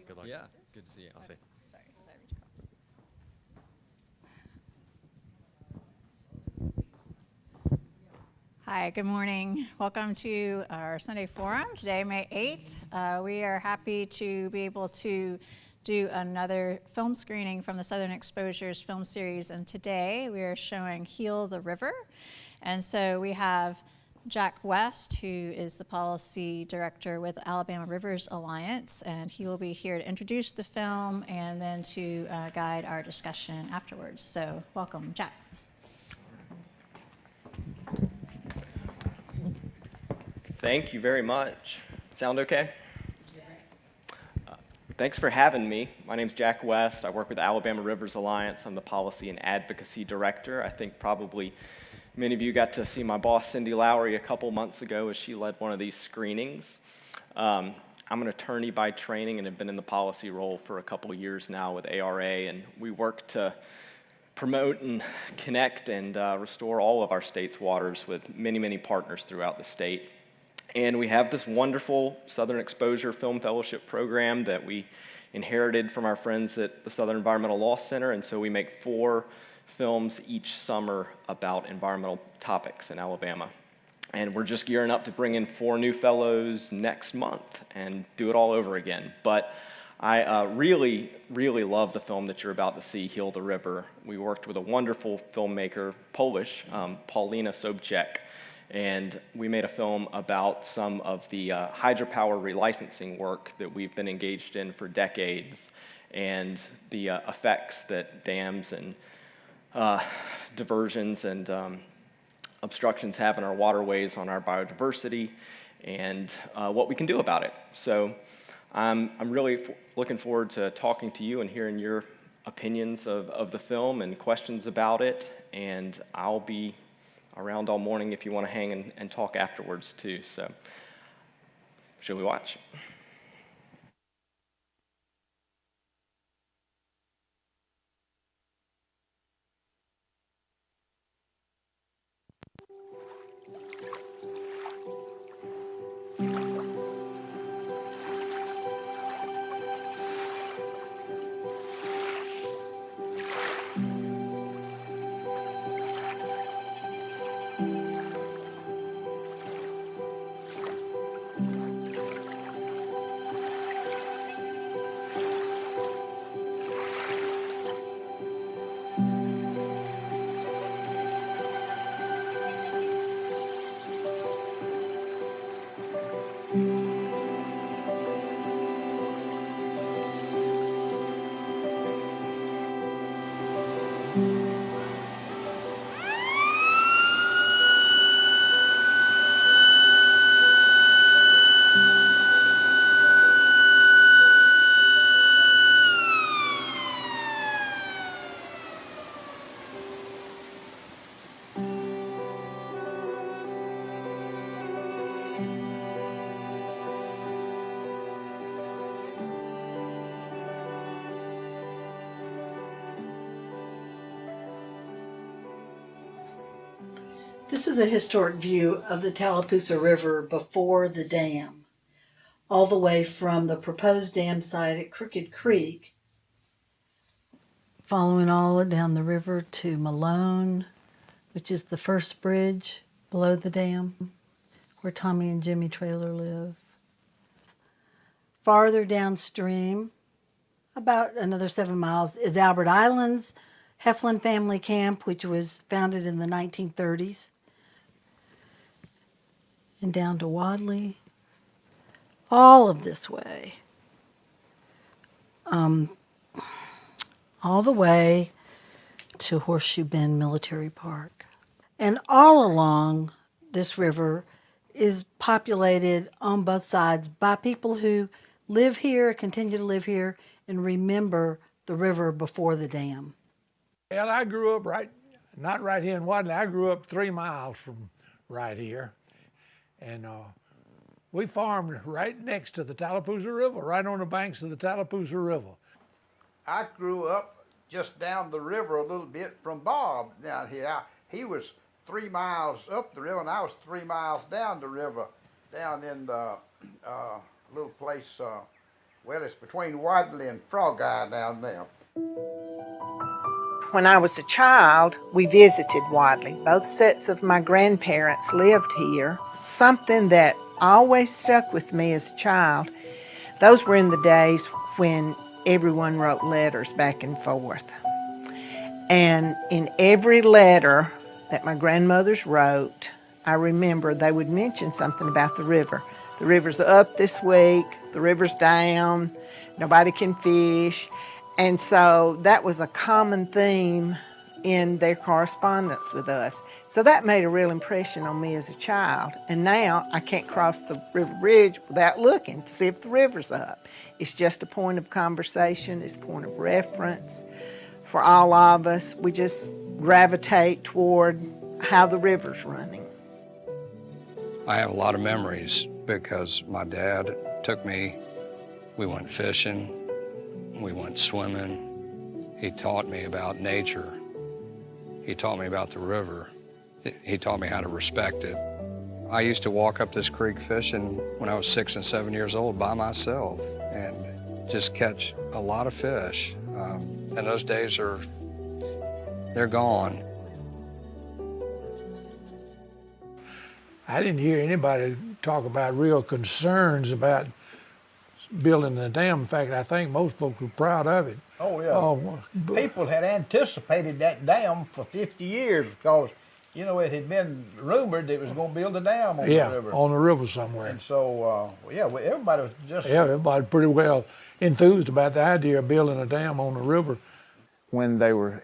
Good luck. Yeah, good to see you. I'll see. Sorry, was I reach across? Hi, good morning. Welcome to our Sunday Forum, today, May 8th. We are happy to be able to do another film screening from the Southern Exposures film series, and today we are showing Heal the River. And so we have Jack West, who is the policy director with Alabama Rivers Alliance, and he will be here to introduce the film and then to guide our discussion afterwards. So welcome, Jack. Thank you very much. Sound okay? Thanks for having me. My name's Jack West. I work with Alabama Rivers Alliance. I'm the Policy and Advocacy Director. I think probably many of you got to see my boss, Cindy Lowry, a couple months ago as she led one of these screenings. I'm an attorney by training and have been in the policy role for a couple years now with ARA, and we work to promote and connect and restore all of our state's waters with many, many partners throughout the state. And we have this wonderful Southern Exposure Film Fellowship program that we inherited from our friends at the Southern Environmental Law Center, and so we make 4 films each summer about environmental topics in Alabama. And we're just gearing up to bring in 4 new fellows next month and do it all over again. But I really, really love the film that you're about to see, Heal the River. We worked with a wonderful filmmaker, Polish, Paulina Sobczak, and we made a film about some of the hydropower relicensing work that we've been engaged in for decades and the effects that dams and diversions and obstructions have in our waterways on our biodiversity and what we can do about it. So I'm really looking forward to talking to you and hearing your opinions of the film and questions about it, and I'll be around all morning if you want to hang and talk afterwards too. So, shall we watch? This is a historic view of the Tallapoosa River before the dam, all the way from the proposed dam site at Crooked Creek, following all down the river to Malone, which is the first bridge below the dam, where Tommy and Jimmy Traylor live. Farther downstream, about another 7 miles, is Albert Island's Heflin Family Camp, which was founded in the 1930s. And down to Wadley, all of this way, all the way to Horseshoe Bend Military Park. And all along this river is populated on both sides by people who live here, continue to live here, and remember the river before the dam. Well, I grew up not right here in Wadley. I grew up 3 miles from right here. And we farmed right next to the Tallapoosa River, right on the banks of the Tallapoosa River. I grew up just down the river a little bit from Bob down here. He was 3 miles up the river, and I was 3 miles down the river, down in the little place Well, it's between Wadley and Frog Eye down there. When I was a child, we visited Wadley. Both sets of my grandparents lived here. Something that always stuck with me as a child, those were in the days when everyone wrote letters back and forth. And in every letter that my grandmothers wrote, I remember they would mention something about the river. The river's up this week, the river's down, nobody can fish. And so that was a common theme in their correspondence with us. So that made a real impression on me as a child. And now I can't cross the river bridge without looking to see if the river's up. It's just a point of conversation, it's a point of reference for all of us. We just gravitate toward how the river's running. I have a lot of memories because my dad took me, we went fishing, we went swimming. He taught me about nature. He taught me about the river. He taught me how to respect it. I used to walk up this creek fishing when I was 6 and 7 years old by myself and just catch a lot of fish. And those days they're gone. I didn't hear anybody talk about real concerns about building the dam. In fact, I think most folks were proud of it. Oh, yeah. People had anticipated that dam for 50 years because, you know, it had been rumored it was going to build a dam on the river. On the river somewhere. And so, everybody was just... Yeah, everybody pretty well enthused about the idea of building a dam on the river. When they were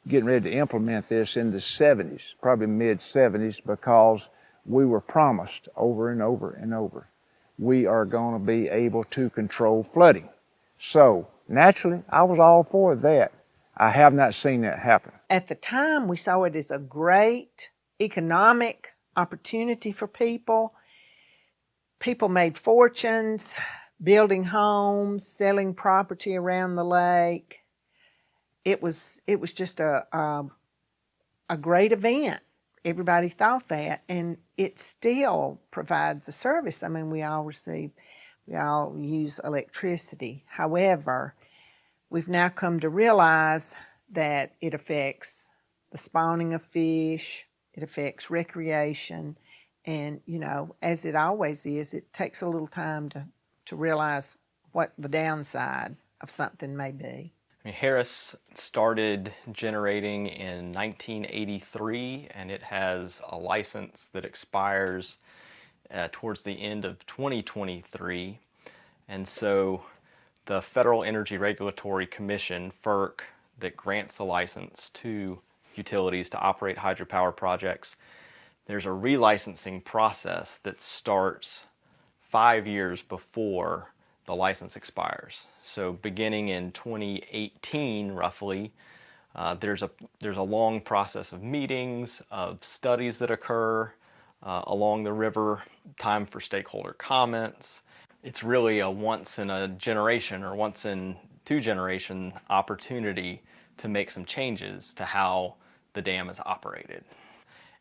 getting ready to implement this in the 70s, probably mid-70s, because we were promised over and over and over, we are going to be able to control flooding. So, naturally, I was all for that. I have not seen that happen. At the time, we saw it as a great economic opportunity for people. People made fortunes building homes, selling property around the lake. It was just a great event. Everybody thought that, and it still provides a service. I mean, we all use electricity. However, we've now come to realize that it affects the spawning of fish, it affects recreation, and, you know, as it always is, it takes a little time to realize what the downside of something may be. I mean, Harris started generating in 1983, and it has a license that expires towards the end of 2023. And so the Federal Energy Regulatory Commission, FERC, that grants the license to utilities to operate hydropower projects, there's a relicensing process that starts 5 years before the license expires. So beginning in 2018, roughly, there's a long process of meetings, of studies that occur along the river, time for stakeholder comments. It's really a once in a generation or once in 2 generation opportunity to make some changes to how the dam is operated.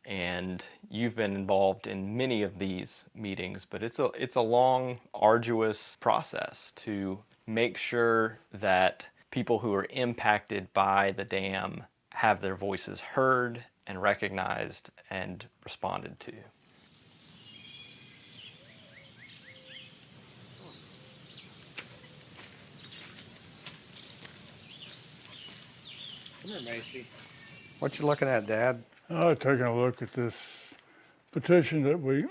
And you've been involved in many of these meetings, but it's a long, arduous process to make sure that people who are impacted by the dam have their voices heard and recognized and responded to. Come here, Macy. What you looking at, Dad? Taking a look at this petition that we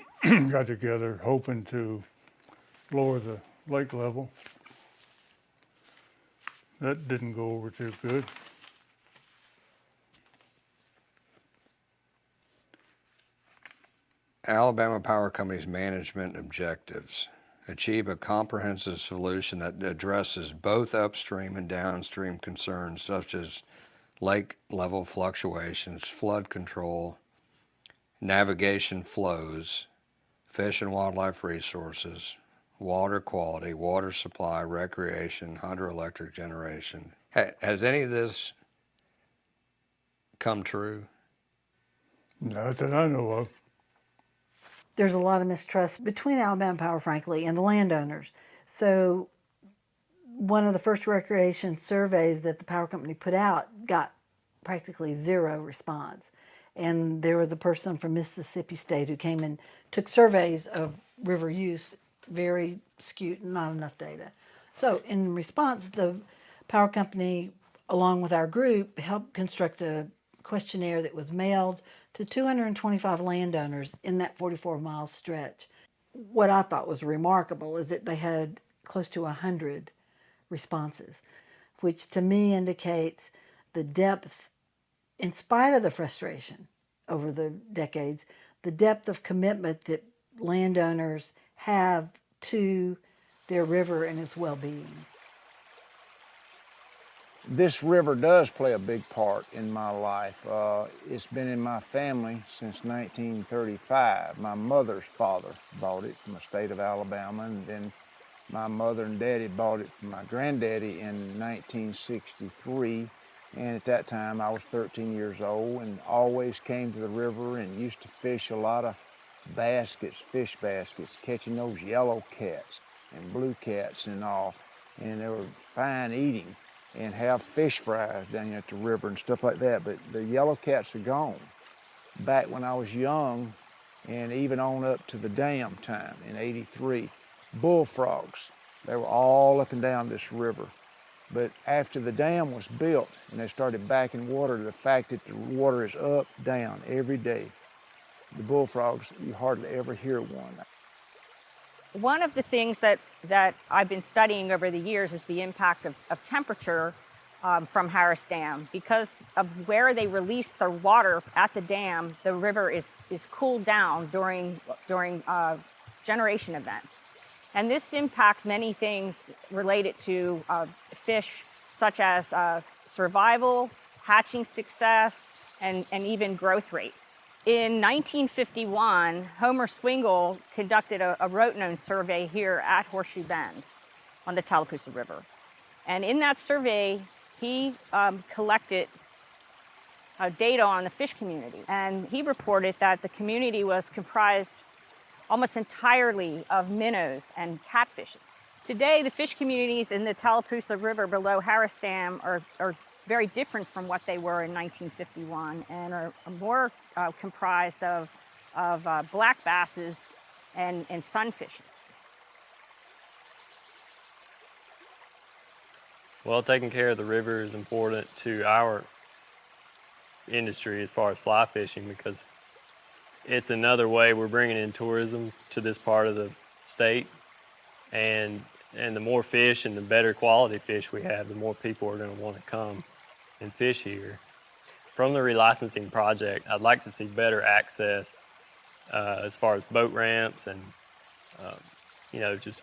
got together, hoping to lower the lake level. That didn't go over too good. Alabama Power Company's management objectives. Achieve a comprehensive solution that addresses both upstream and downstream concerns such as lake level fluctuations, flood control, navigation flows, fish and wildlife resources, water quality, water supply, recreation, hydroelectric generation. Has any of this come true? Not that I know of. There's a lot of mistrust between Alabama Power, frankly, and the landowners. So one of the first recreation surveys that the power company put out got practically zero response. And there was a person from Mississippi State who came and took surveys of river use, very skewed, not enough data. So in response, the power company, along with our group, helped construct a questionnaire that was mailed to 225 landowners in that 44-mile stretch. What I thought was remarkable is that they had close to 100 responses, which to me indicates the depth, in spite of the frustration over the decades, the depth of commitment that landowners have to their river and its well-being. This river does play a big part in my life. It's been in my family since 1935. My mother's father bought it from the state of Alabama, and then my mother and daddy bought it from my granddaddy in 1963. And at that time, I was 13 years old and always came to the river and used to fish a lot of baskets, fish baskets, catching those yellow cats and blue cats and all. And they were fine eating, and have fish fries down here at the river and stuff like that. But the yellow cats are gone. Back when I was young, and even on up to the dam time in '83, bullfrogs, they were all up and down this river. But after the dam was built and they started backing water, the fact that the water is up, down every day, the bullfrogs, you hardly ever hear one. One of the things that I've been studying over the years is the impact of temperature from Harris Dam. Because of where they release the water at the dam, the river is cooled down during generation events. And this impacts many things related to fish, such as survival, hatching success, and even growth rates. In 1951, Homer Swingle conducted a rotenone survey here at Horseshoe Bend on the Tallapoosa River. And in that survey, he collected data on the fish community. And he reported that the community was comprised almost entirely of minnows and catfishes. Today, the fish communities in the Tallapoosa River below Harris Dam are very different from what they were in 1951 and are more comprised of black basses and sunfishes. Well, taking care of the river is important to our industry as far as fly fishing, because it's another way we're bringing in tourism to this part of the state, and the more fish and the better quality fish we have, the more people are going to want to come and fish here. From the relicensing project, I'd like to see better access as far as boat ramps and just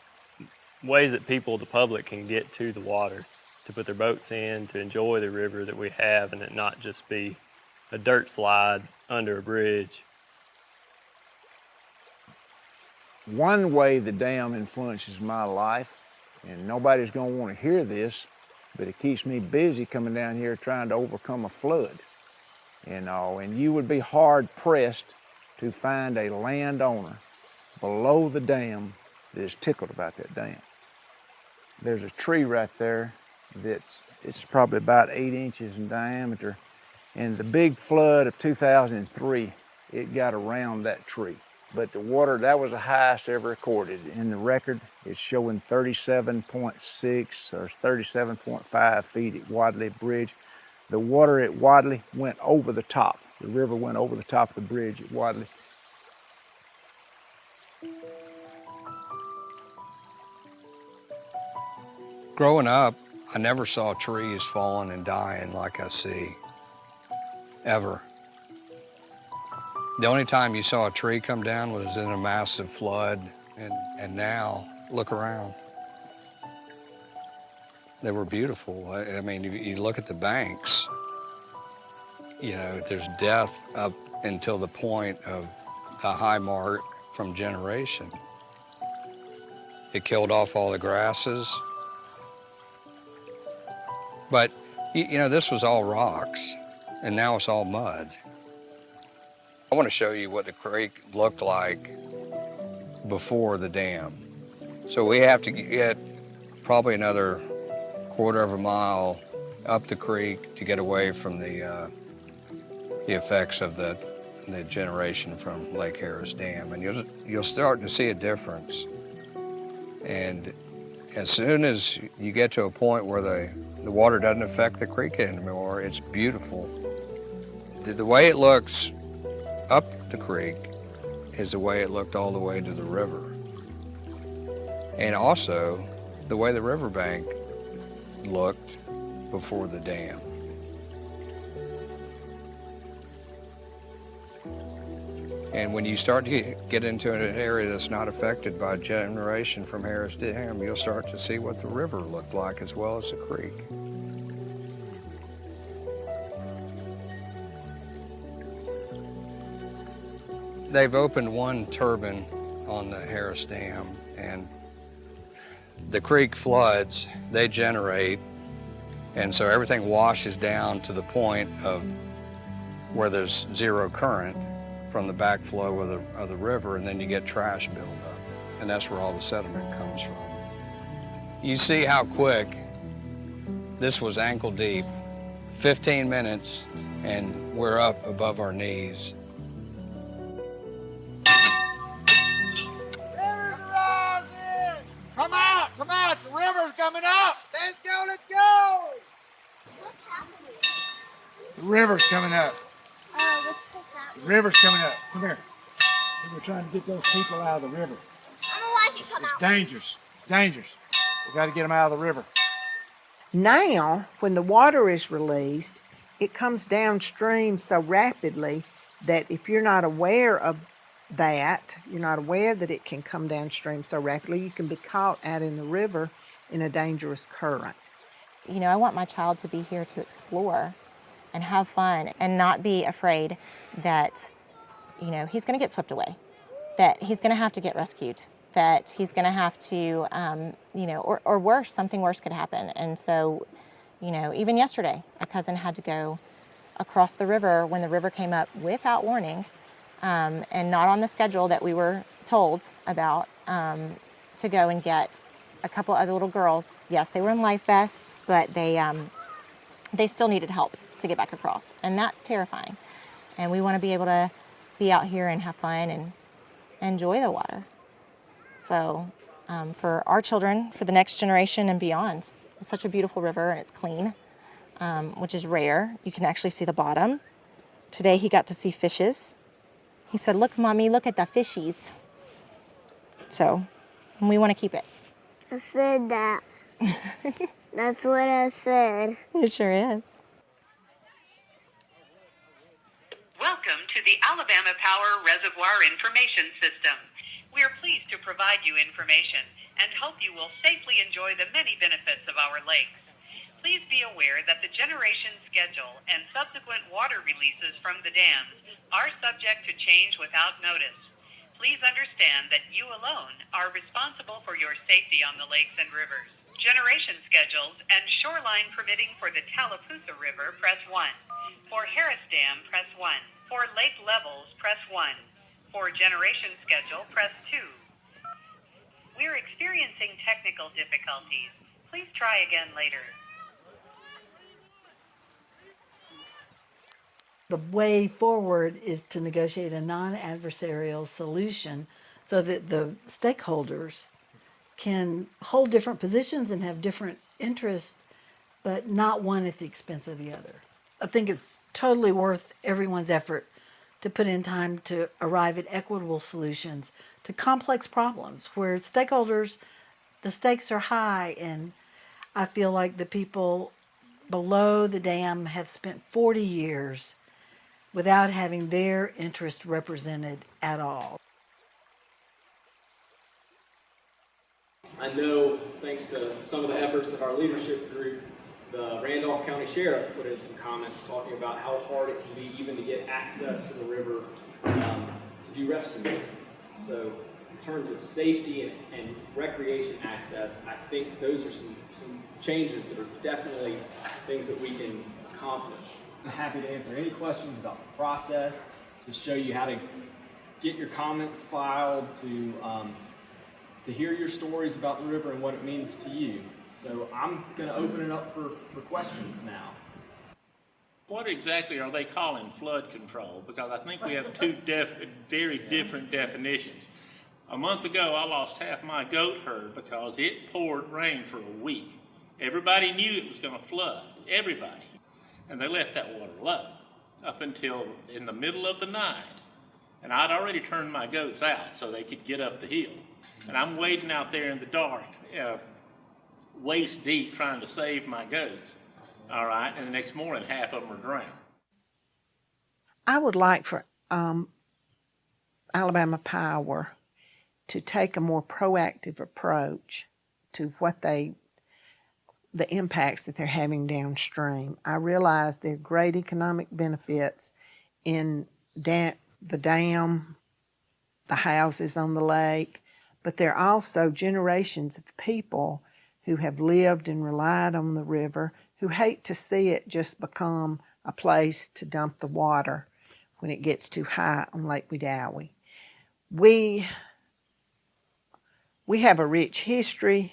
ways that the public can get to the water, to put their boats in, to enjoy the river that we have, and it not just be a dirt slide under a bridge. One way the dam influences my life, and nobody's going to want to hear this, but it keeps me busy coming down here trying to overcome a flood. And you would be hard pressed to find a landowner below the dam that is tickled about that dam. There's a tree right there it's probably about 8 inches in diameter, and the big flood of 2003, it got around that tree. But the water, that was the highest ever recorded. In the record, it's showing 37.6 or 37.5 feet at Wadley Bridge. The water at Wadley went over the top. The river went over the top of the bridge at Wadley. Growing up, I never saw trees falling and dying like I see, ever. The only time you saw a tree come down was in a massive flood, and now, look around. They were beautiful. I mean, you look at the banks, there's death up until the point of the high mark from generation. It killed off all the grasses. But, this was all rocks, and now it's all mud. I want to show you what the creek looked like before the dam. So we have to get probably another quarter of a mile up the creek to get away from the effects of the generation from Lake Harris Dam, and you'll start to see a difference. And as soon as you get to a point where the water doesn't affect the creek anymore, it's beautiful. The way it looks up the creek is the way it looked all the way to the river. And also the way the riverbank looked before the dam. And when you start to get into an area that's not affected by generation from Harris Dam, you'll start to see what the river looked like as well as the creek. They've opened one turbine on the Harris Dam, and the creek floods, they generate, and so everything washes down to the point of where there's zero current from the backflow of the river, and then you get trash buildup, and that's where all the sediment comes from. You see how quick this was ankle deep, 15 minutes, and we're up above our knees. Come out! Come out! The river's coming up! Let's go, let's go! What's happening? The river's coming up. What's happening? The river's coming up. Come here. We're trying to get those people out of the river. I'm gonna watch it come out. Dangerous. Dangerous. We got to get them out of the river. Now, when the water is released, it comes downstream so rapidly that if you're not aware of that, you're not aware that it can come downstream so rapidly, you can be caught out in the river in a dangerous current. You know, I want my child to be here to explore and have fun and not be afraid that, you know, he's going to get swept away, that he's going to have to get rescued, that he's going to have to, you know, or worse, something worse could happen. And so, you know, even yesterday, a cousin had to go across the river when the river came up without warning, and not on the schedule that we were told about, to go and get a couple other little girls. Yes, they were in life vests, but they still needed help to get back across, and that's terrifying. And we want to be able to be out here and have fun and enjoy the water. So for our children, for the next generation and beyond, it's such a beautiful river, and it's clean, which is rare. You can actually see the bottom. Today he got to see fishes. He said, "Look, Mommy, look at the fishies." So we want to keep it. I said that. That's what I said. It sure is. Welcome to the Alabama Power Reservoir Information System. We are pleased to provide you information and hope you will safely enjoy the many benefits of our lakes. Please be aware that the generation schedule and subsequent water releases from the dams are subject to change without notice. Please understand that you alone are responsible for your safety on the lakes and rivers. Generation schedules and shoreline permitting for the Tallapoosa River, press 1. For Harris Dam, press 1. For lake levels, press 1. For generation schedule, press 2. We're experiencing technical difficulties. Please try again later. The way forward is to negotiate a non-adversarial solution so that the stakeholders can hold different positions and have different interests, but not one at the expense of the other. I think it's totally worth everyone's effort to put in time to arrive at equitable solutions to complex problems where stakeholders, the stakes are high, and I feel like the people below the dam have spent 40 years without having their interest represented at all. I know, thanks to some of the efforts of our leadership group, the Randolph County Sheriff put in some comments talking about how hard it can be even to get access to the river to do rescue missions. So in terms of safety and recreation access, I think those are some changes that are definitely things that we can accomplish. I'm happy to answer any questions about the process, to show you how to get your comments filed, to to hear your stories about the river and what it means to you. So I'm going to open it up for questions now. What exactly are they calling flood control? Because I think we have two very different definitions. A month ago, I lost half my goat herd because it poured rain for a week. Everybody knew it was going to flood, everybody. And they left that water low up until in the middle of the night. And I'd already turned my goats out so they could get up the hill. And I'm wading out there in the dark, waist deep, trying to save my goats. All right, and the next morning, half of them are drowned. I would like for Alabama Power to take a more proactive approach to the impacts that they're having downstream. I realize there are great economic benefits in the dam, the houses on the lake, but there are also generations of people who have lived and relied on the river who hate to see it just become a place to dump the water when it gets too high on Lake Wedowee. We have a rich history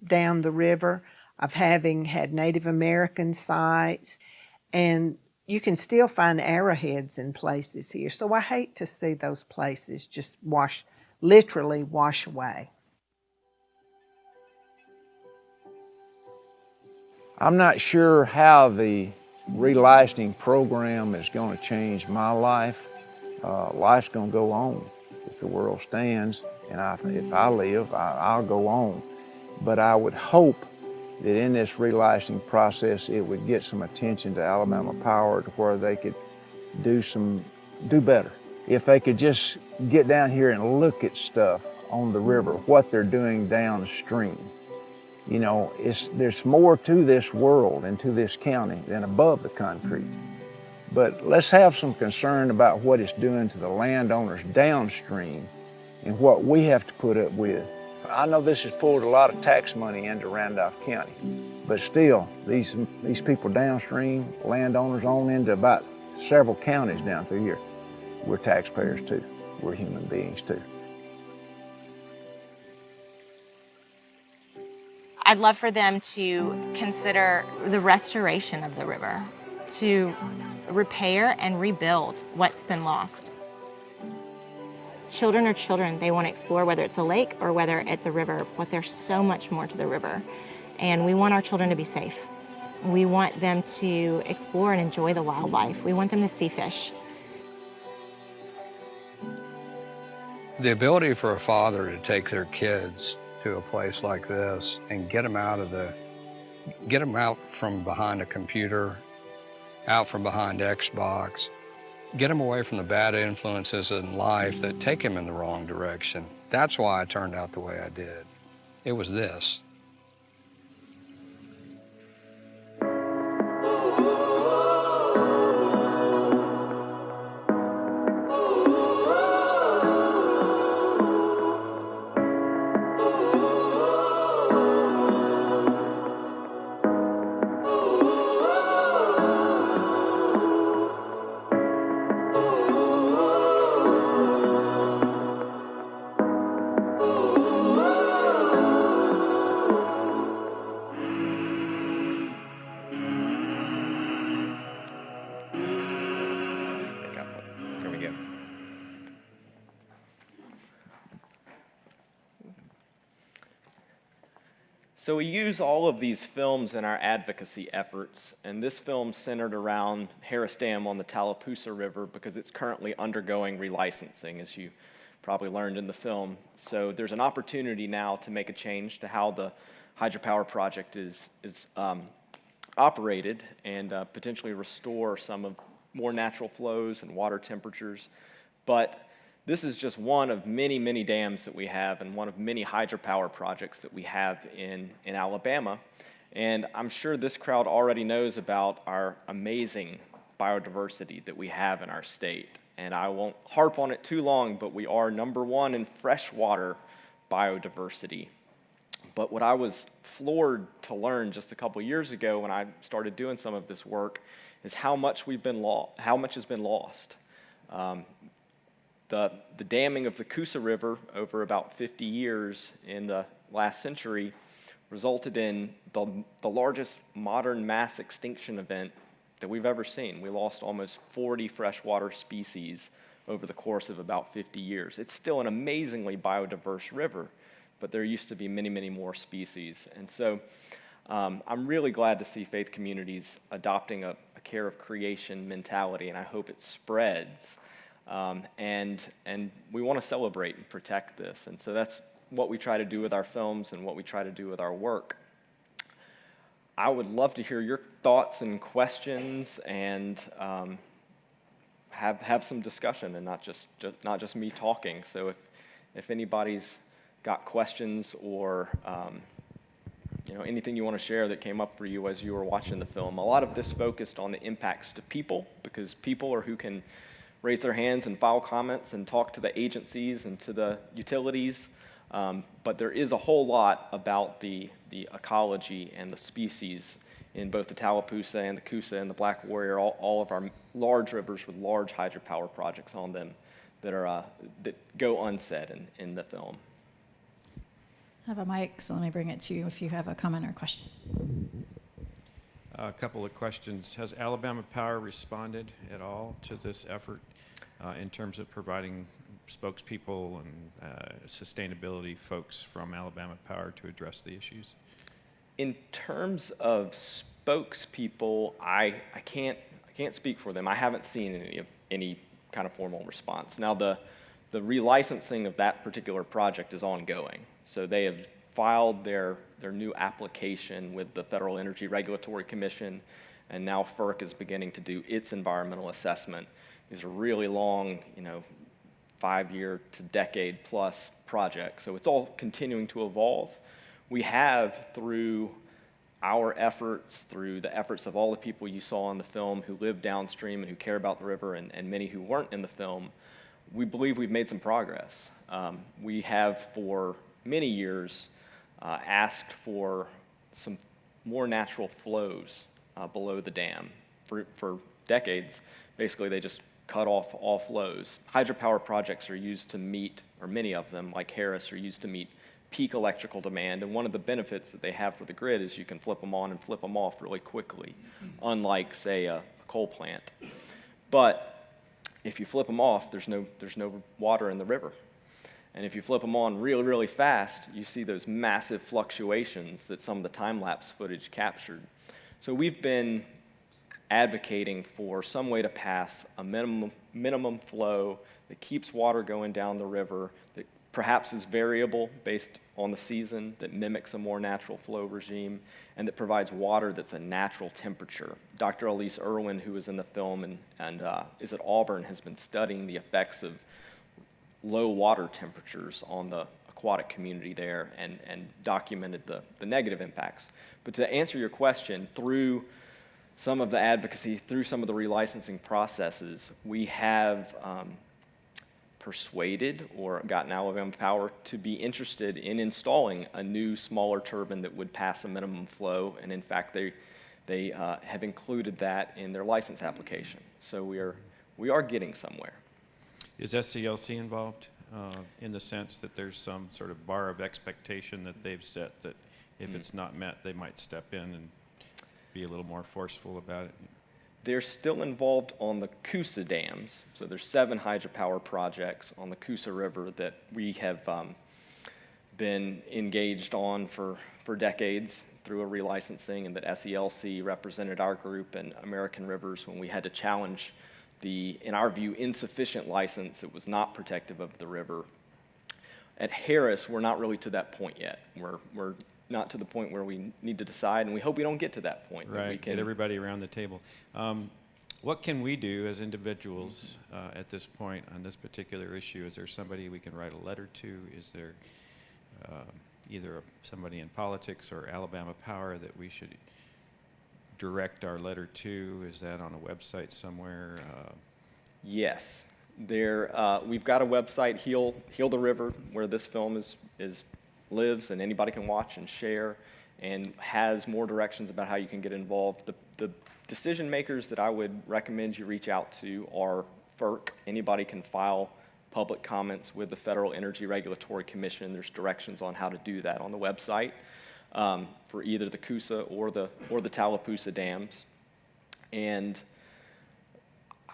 down the river of having had Native American sites, and you can still find arrowheads in places here. So I hate to see those places just literally wash away. I'm not sure how the relicensing program is going to change my life. Life's going to go on if the world stands, and if I live, I'll go on. But I would hope that in this relicensing process, it would get some attention to Alabama Power to where they could do better. If they could just get down here and look at stuff on the river, what they're doing downstream. You know, there's more to this world and to this county than above the concrete. But let's have some concern about what it's doing to the landowners downstream and what we have to put up with. I know this has pulled a lot of tax money into Randolph County, but still, these people downstream, landowners on into about several counties down through here, we're taxpayers too. We're human beings too. I'd love for them to consider the restoration of the river, to repair and rebuild what's been lost. Children are children. They want to explore whether it's a lake or whether it's a river, but there's so much more to the river. And we want our children to be safe. We want them to explore and enjoy the wildlife. We want them to see fish. The ability for a father to take their kids to a place like this and get them out from behind a computer, out from behind Xbox, get them away from the bad influences in life that take them in the wrong direction. That's why I turned out the way I did. It was this. So we use all of these films in our advocacy efforts, and this film centered around Harris Dam on the Tallapoosa River because it's currently undergoing relicensing, as you probably learned in the film. So there's an opportunity now to make a change to how the hydropower project is operated and potentially restore some of more natural flows and water temperatures. But this is just one of many, many dams that we have and one of many hydropower projects that we have in Alabama. And I'm sure this crowd already knows about our amazing biodiversity that we have in our state. And I won't harp on it too long, but we are #1 in freshwater biodiversity. But what I was floored to learn just a couple years ago when I started doing some of this work is how much has been lost. the damming of the Coosa River over about 50 years in the last century resulted in the largest modern mass extinction event that we've ever seen. We lost almost 40 freshwater species over the course of about 50 years. It's still an amazingly biodiverse river, but there used to be many, many more species. And so I'm really glad to see faith communities adopting a care of creation mentality, and I hope it spreads. And we want to celebrate and protect this. And so that's what we try to do with our films and what we try to do with our work. I would love to hear your thoughts and questions and have some discussion and not just me talking. So if anybody's got questions or anything you want to share that came up for you as you were watching the film. A lot of this focused on the impacts to people, because people are who can raise their hands and file comments and talk to the agencies and to the utilities. But there is a whole lot about the ecology and the species in both the Tallapoosa and the Coosa and the Black Warrior, all of our large rivers with large hydropower projects on them that go unsaid in the film. I have a mic, so let me bring it to you if you have a comment or question. A couple of questions. Has Alabama Power responded at all to this effort in terms of providing spokespeople and sustainability folks from Alabama Power to address the issues? In terms of spokespeople, I can't speak for them. I haven't seen any kind of formal response. Now the relicensing of that particular project is ongoing. So they have filed their new application with the Federal Energy Regulatory Commission, and now FERC is beginning to do its environmental assessment. These are really long, 5-year to decade plus projects. So it's all continuing to evolve. We have, through our efforts, through the efforts of all the people you saw in the film who live downstream and who care about the river, and many who weren't in the film, we believe we've made some progress. We have, for many years, asked for some more natural flows below the dam. For decades, basically they just cut off all flows. Hydropower projects are used to meet, or many of them, like Harris, are used to meet peak electrical demand, and one of the benefits that they have for the grid is you can flip them on and flip them off really quickly, unlike, say, a coal plant. But if you flip them off, there's no water in the river. And if you flip them on really, really fast, you see those massive fluctuations that some of the time-lapse footage captured. So we've been advocating for some way to pass a minimum flow that keeps water going down the river, that perhaps is variable based on the season, that mimics a more natural flow regime, and that provides water that's a natural temperature. Dr. Elise Irwin, who was in the film and is at Auburn, has been studying the effects of low water temperatures on the aquatic community there and documented the negative impacts. But to answer your question, through some of the advocacy, through some of the relicensing processes, we have persuaded or gotten Alabama Power to be interested in installing a new, smaller turbine that would pass a minimum flow, and in fact, they have included that in their license application. So we are getting somewhere. Is SCLC involved in the sense that there's some sort of bar of expectation that they've set that if it's not met, they might step in and be a little more forceful about it? They're still involved on the Coosa dams. So there's 7 hydropower projects on the Coosa River that we have been engaged on for decades through a relicensing, and that SELC represented our group and American Rivers when we had to challenge the, in our view, insufficient license that was not protective of the river. At Harris, we're not really to that point yet. We're not to the point where we need to decide, and we hope we don't get to that point. Right, we can get everybody around the table. What can we do as individuals at this point on this particular issue? Is there somebody we can write a letter to? Is there either somebody in politics or Alabama Power that we should direct our letter to? Is that on a website somewhere? Yes. We've got a website, Heal the River, where this film lives, and anybody can watch and share, and has more directions about how you can get involved. The decision makers that I would recommend you reach out to are FERC. Anybody can file public comments with the Federal Energy Regulatory Commission. There's directions on how to do that on the website for either the Coosa or the Tallapoosa dams. And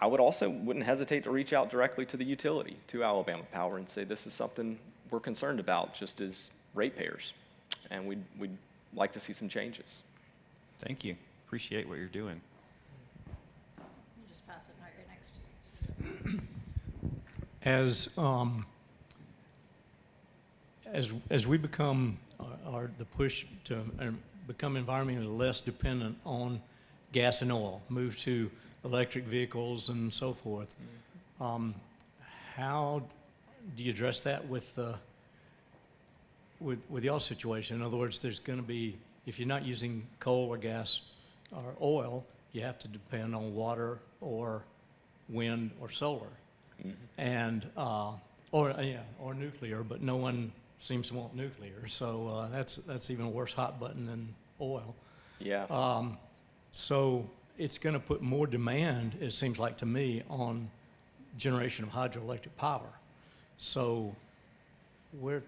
I wouldn't hesitate to reach out directly to the utility, to Alabama Power, and say this is something we're concerned about just as ratepayers, and we'd like to see some changes. Thank you. Appreciate what you're doing. You just pass it right next to you. As we become the push to become environmentally less dependent on gas and oil, move to electric vehicles and so forth, how do you address that with y'all's situation? In other words, there's going to be, if you're not using coal or gas or oil, you have to depend on water or wind or solar, and or nuclear. But no one seems to want nuclear, so that's even a worse hot button than oil. Yeah. So it's going to put more demand, it seems like to me, on generation of hydroelectric power. So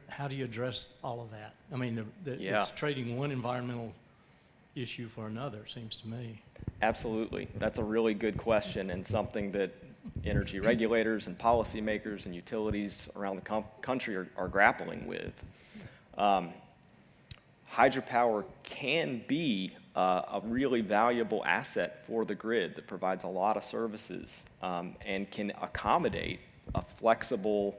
how do you address all of that? I mean, it's trading one environmental issue for another, it seems to me. Absolutely. That's a really good question, and something that energy regulators and policymakers and utilities around the country are grappling with. Hydropower can be a really valuable asset for the grid that provides a lot of services and can accommodate a flexible,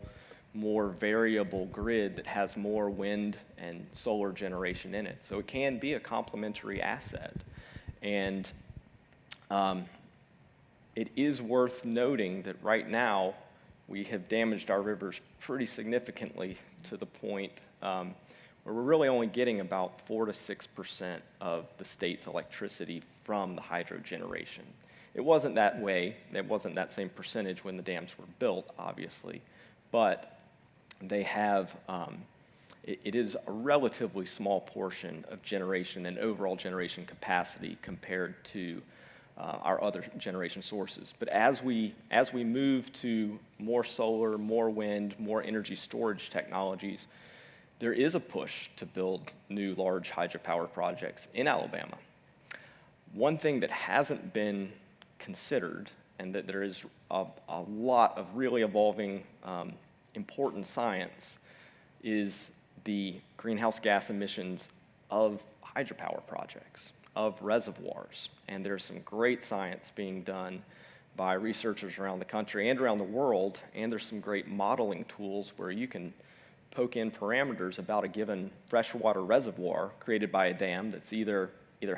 more variable grid that has more wind and solar generation in it. So it can be a complementary asset. And it is worth noting that right now we have damaged our rivers pretty significantly to the point where we're really only getting about 4 to 6% of the state's electricity from the hydro generation. It wasn't that way. It wasn't that same percentage when the dams were built, obviously, but they have, it is a relatively small portion of generation and overall generation capacity compared to our other generation sources. But as we move to more solar, more wind, more energy storage technologies, there is a push to build new large hydropower projects in Alabama. One thing that hasn't been considered, and that there is a lot of really evolving important science, is the greenhouse gas emissions of hydropower projects, of reservoirs. And there's some great science being done by researchers around the country and around the world, and there's some great modeling tools where you can poke in parameters about a given freshwater reservoir created by a dam that's either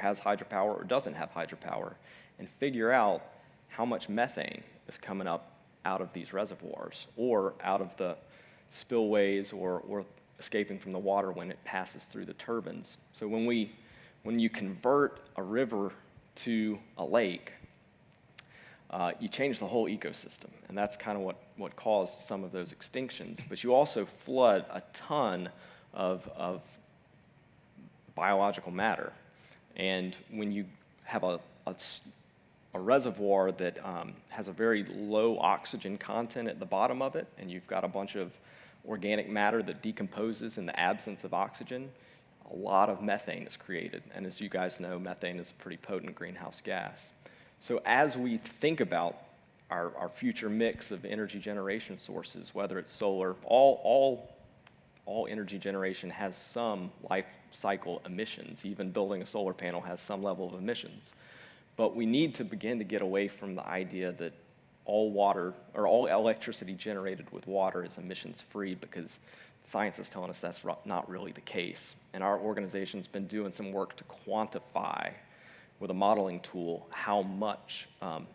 has hydropower or doesn't have hydropower, and figure out how much methane is coming up out of these reservoirs or out of the spillways or escaping from the water when it passes through the turbines. So when you convert a river to a lake, you change the whole ecosystem, and that's kind of what caused some of those extinctions. But you also flood a ton of biological matter, and when you have a reservoir that has a very low oxygen content at the bottom of it, and you've got a bunch of organic matter that decomposes in the absence of oxygen, a lot of methane is created. And as you guys know, methane is a pretty potent greenhouse gas. So as we think about our future mix of energy generation sources, whether it's solar, all energy generation has some life cycle emissions. Even building a solar panel has some level of emissions. But we need to begin to get away from the idea that all water or all electricity generated with water is emissions free, because science is telling us that's not really the case. And our organization's been doing some work to quantify with a modeling tool how much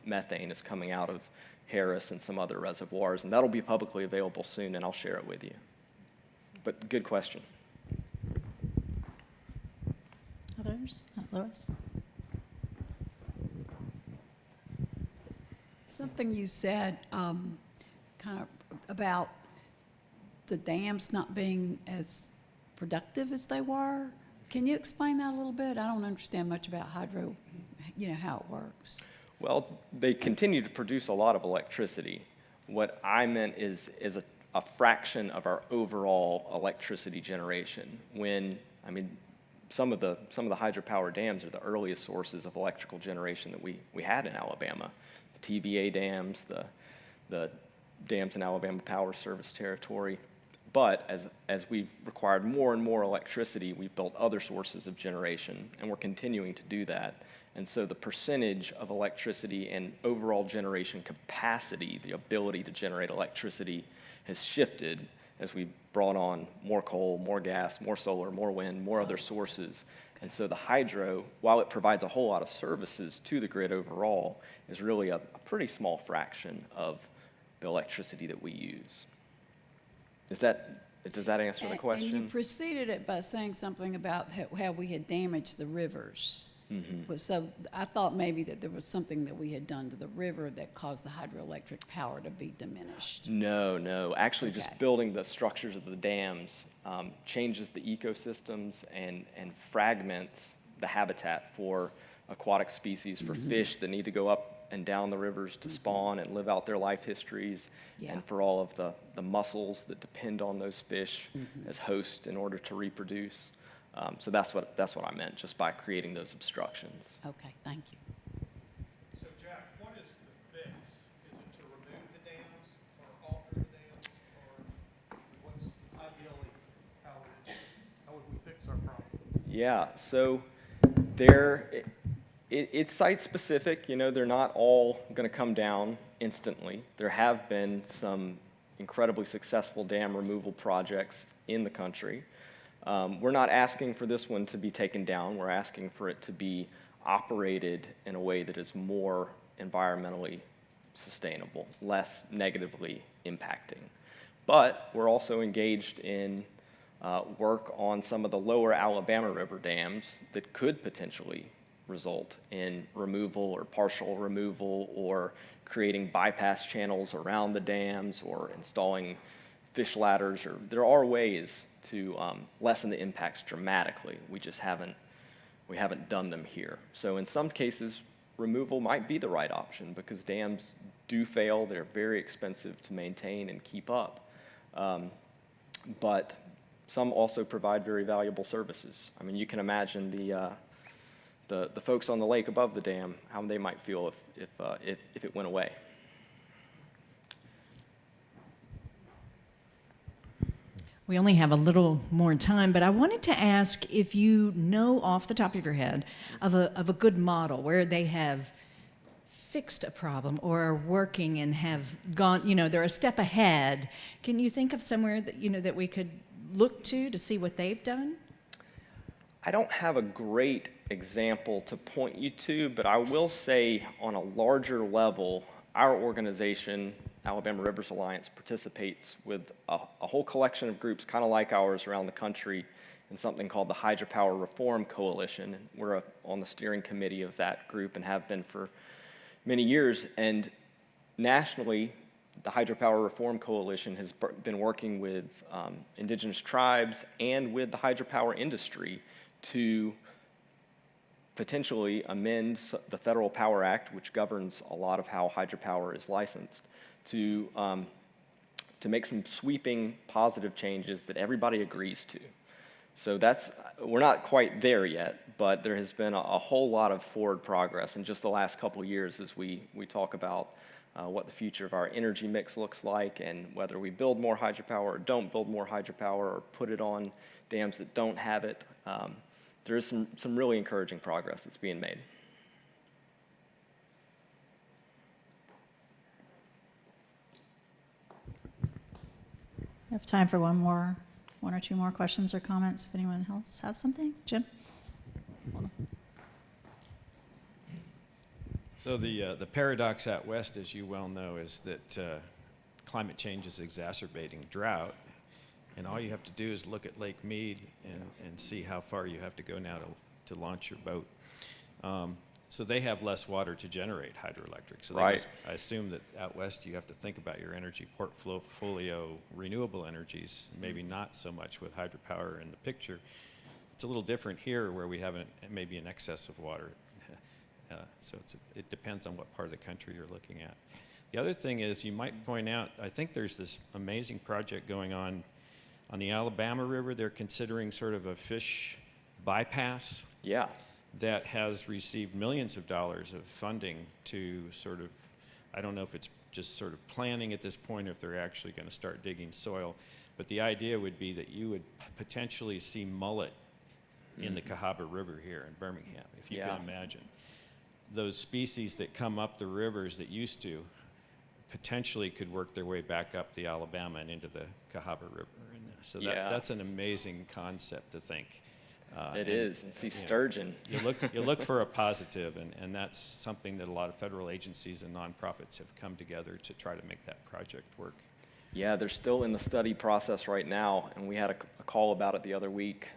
methane is coming out of Harris and some other reservoirs, and that'll be publicly available soon, and I'll share it with you. But good question. Others? Lois? Something you said kind of about the dams not being as productive as they were. Can you explain that a little bit? I don't understand much about hydro, how it works. Well, they continue to produce a lot of electricity, What I meant is a fraction of our overall electricity generation. When, I mean, some of the hydropower dams are the earliest sources of electrical generation that we had in Alabama. The TVA dams, the dams in Alabama Power Service territory. But as we've required more and more electricity, we've built other sources of generation, and we're continuing to do that. And so the percentage of electricity and overall generation capacity, the ability to generate electricity, has shifted as we brought on more coal, more gas, more solar, more wind, more other sources. And so the hydro, while it provides a whole lot of services to the grid overall, is really a pretty small fraction of the electricity that we use. Does that answer the question? And you preceded it by saying something about how we had damaged the rivers. Mm-hmm. So I thought maybe that there was something that we had done to the river that caused the hydroelectric power to be diminished. No. Actually, just building the structures of the dams changes the ecosystems and fragments the habitat for aquatic species, for fish that need to go up and down the rivers to spawn and live out their life histories, and for all of the mussels that depend on those fish as hosts in order to reproduce. So that's what I meant, just by creating those obstructions. Okay, thank you. So Jack, what is the fix? Is it to remove the dams or alter the dams, or what's ideally how would we fix our problem? Yeah, so it's site specific. You know, they're not all going to come down instantly. There have been some incredibly successful dam removal projects in the country. We're not asking for this one to be taken down. We're asking for it to be operated in a way that is more environmentally sustainable, less negatively impacting. But we're also engaged in work on some of the lower Alabama River dams that could potentially result in removal or partial removal, or creating bypass channels around the dams, or installing fish ladders. Or there are ways to lessen the impacts dramatically. We just haven't done them here. So in some cases, removal might be the right option, because dams do fail. They're very expensive to maintain and keep up. But some also provide very valuable services. I mean, you can imagine the folks on the lake above the dam, how they might feel if it went away. We only have a little more time, but I wanted to ask if you know off the top of your head of a good model where they have fixed a problem or are working and have gone, they're a step ahead. Can you think of somewhere that, that we could look to see what they've done? I don't have a great example to point you to, but I will say on a larger level, our organization, Alabama Rivers Alliance, participates with a whole collection of groups kind of like ours around the country in something called the Hydropower Reform Coalition. And we're on the steering committee of that group and have been for many years. And nationally, the Hydropower Reform Coalition has been working with indigenous tribes and with the hydropower industry to potentially amend the Federal Power Act, which governs a lot of how hydropower is licensed, to make some sweeping positive changes that everybody agrees to. So we're not quite there yet, but there has been a whole lot of forward progress in just the last couple of years as we talk about what the future of our energy mix looks like, and whether we build more hydropower or don't build more hydropower, or put it on dams that don't have it. There is some really encouraging progress that's being made. We have time for one or two more questions or comments if anyone else has something. Jim? So the paradox out west, as you well know, is that climate change is exacerbating drought, and all you have to do is look at Lake Mead and see how far you have to go now to launch your boat. So they have less water to generate hydroelectric. So right. I assume that out west you have to think about your energy portfolio, renewable energies, maybe not so much with hydropower in the picture. It's a little different here where we have maybe an excess of water. So it depends on what part of the country you're looking at. The other thing is, you might point out, I think there's this amazing project going on the Alabama River. They're considering sort of a fish bypass. Yeah. That has received millions of dollars of funding to sort of, I don't know if it's just sort of planning at this point or if they're actually going to start digging soil. But the idea would be that you would potentially see mullet in the Cahaba River here in Birmingham, if you can imagine. Those species that come up the rivers that used to potentially could work their way back up the Alabama and into the Cahaba River. And so that's an amazing concept to think. It is, and see sturgeon. You look for a positive, and that's something that a lot of federal agencies and nonprofits have come together to try to make that project work. Yeah, they're still in the study process right now, and we had a call about it the other week.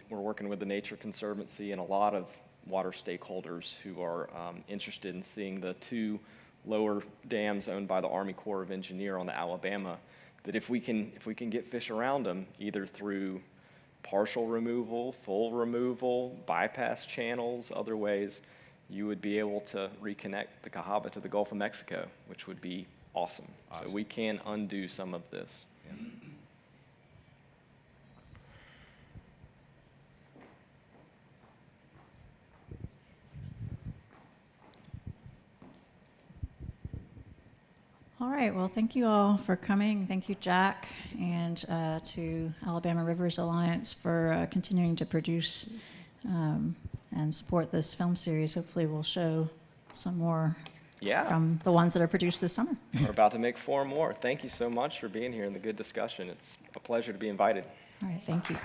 We're working with the Nature Conservancy and a lot of water stakeholders who are interested in seeing the 2 lower dams owned by the Army Corps of Engineers on the Alabama, that if we can get fish around them, either through partial removal, full removal, bypass channels, other ways, you would be able to reconnect the Cahaba to the Gulf of Mexico, which would be awesome. So we can undo some of this. Yeah. All right, well, thank you all for coming. Thank you, Jack, and to Alabama Rivers Alliance for continuing to produce and support this film series. Hopefully we'll show some more from the ones that are produced this summer. We're about to make 4 more. Thank you so much for being here and the good discussion. It's a pleasure to be invited. All right, thank you.